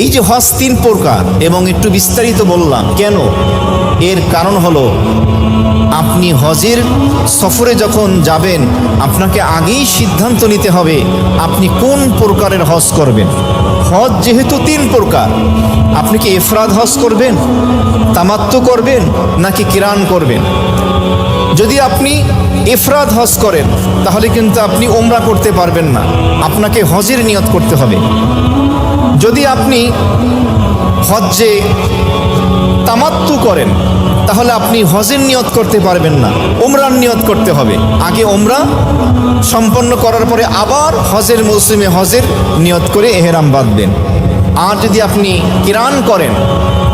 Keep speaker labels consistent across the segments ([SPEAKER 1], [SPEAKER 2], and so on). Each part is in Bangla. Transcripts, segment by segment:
[SPEAKER 1] এই যে হজ 3 প্রকার এবং একটু বিস্তারিত বললাম কেন, এর কারণ হলো আপনি হজের সফরে যখন যাবেন আপনাকে আগেই সিদ্ধান্ত নিতে হবে আপনি কোন প্রকারের হজ করবেন। হজ যেহেতু 3 প্রকার, আপনি কি ইফরাদ হজ করবেন, তামাত্তু করবেন নাকি কিরান করবেন। যদি আপনি ইফরাদ হজ করেন তাহলে কিন্তু আপনি উমরা করতে পারবেন না, আপনাকে হজের নিয়ত করতে হবে। যদি আপনি হজ্জে তামাত্তু করেন তাহলে আপনি হজের নিয়ত করতে পারবেন না, উমরার নিয়ত করতে হবে। আগে উমরা সম্পন্ন করার পরে আবার হজের মৌসুমে হজের নিয়ত করে এহরাম বাঁধবেন। আর যদি আপনি কিরান করেন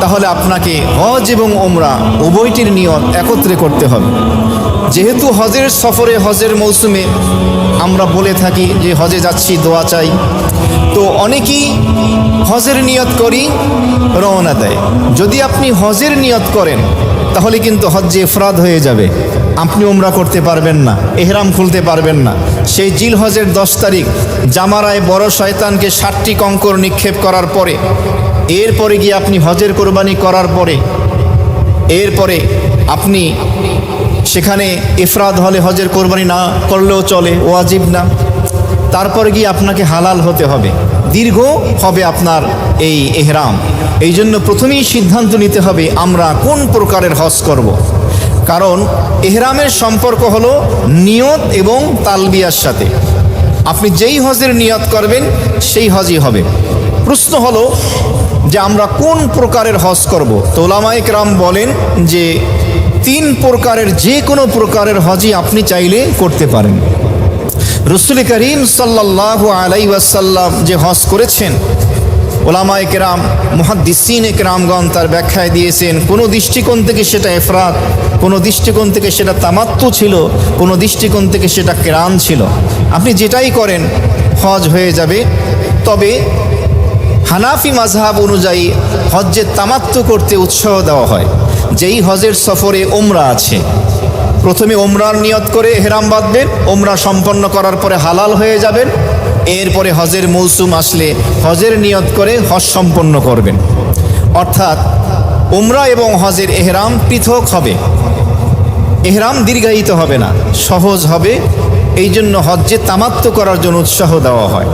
[SPEAKER 1] তাহলে আপনাকে হজ এবং উমরা উভয়টির নিয়ত একত্রে করতে হবে। যেহেতু হজের সফরে হজের মৌসুমে আমরা বলে থাকি যে হজে যাচ্ছি দোয়া চাই, তো অনেকেই হজের নিয়ত করি রওনা দেয়। যদি আপনি হজের নিয়ত করেন তাহলে কিন্তু হজ্জে ইফরাদ হয়ে যাবে, আপনি উমরা করতে পারবেন না, এহরাম খুলতে পারবেন না। সেই জিল হজের 10 তারিখ জামারায় বড় শয়তানকে 60টি কঙ্কর নিক্ষেপ করার পরে এরপরে গিয়ে আপনি হজের কোরবানি করার পরে এরপরে আপনি সেখানে ইফরাদ হলে হজের কোরবানি না করলেও চলে, ওয়াজিব না। তারপরে গিয়ে আপনাকে হালাল হতে হবে, দীর্ঘ হবে আপনার এই এহরাম। এই জন্য প্রথমেই সিদ্ধান্ত নিতে হবে আমরা কোন প্রকারের হজ করব। কারণ এহরামের সম্পর্ক হলো নিয়ত এবং তালবিয়ার সাথে। আপনি যেই হজের নিয়ত করবেন সেই হজই হবে। প্রশ্ন হলো যে আমরা কোন প্রকারের হজ করব। তো উলামায়ে কেরাম বলেন যে 3 প্রকারের যে কোনো প্রকারের হজই আপনি চাইলে করতে পারেন। রাসূল করিম সাল্লাল্লাহু আলাইহি ওয়াসাল্লাম যে হজ করেছেন, উলামায়ে কেরাম মুহাদ্দিসিনে কেরামগণ তার ব্যাখ্যায় দিয়েছেন কোনো দৃষ্টিকোণ থেকে সেটা ইফরাদ, কোনো দৃষ্টিকোণ থেকে সেটা তামাত্তু ছিল, কোনো দৃষ্টিকোণ থেকে সেটা কিরান ছিল। আপনি যেটাই করেন হজ হয়ে যাবে। তবে হানাফি মাযহাব অনুযায়ী হজ্জে তামাত্তু করতে উৎসাহ দেওয়া হয়। যেই হজের সফরে উমরা আছে, প্রথমে উমরার নিয়ত করে এহরাম বাঁধবেন, উমরা সম্পন্ন করার পরে হালাল হয়ে যাবেন। এরপরে হজের মৌসুম আসলে হজের নিয়ত করে হজ সম্পন্ন করবেন। অর্থাৎ উমরা এবং হজের এহরাম পৃথক হবে, এহরাম দীর্ঘায়িত হবে না, সহজ হবে। এই জন্য হজ্জে তামাত্তু করার জন্য উৎসাহ দেওয়া হয়।